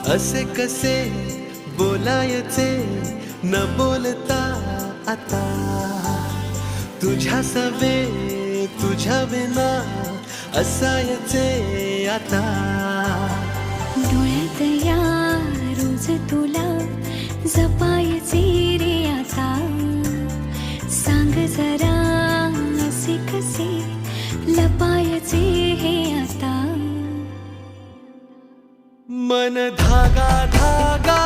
असे कसे बोलायचे न बोलता आता, तुझ्या सवे तुझ्या विना असायचे आता. डोळ्यात या रोज तुला जपायचे रे आता, सांग जरा असे कसे लपायचे हे आता. मन धागा धागा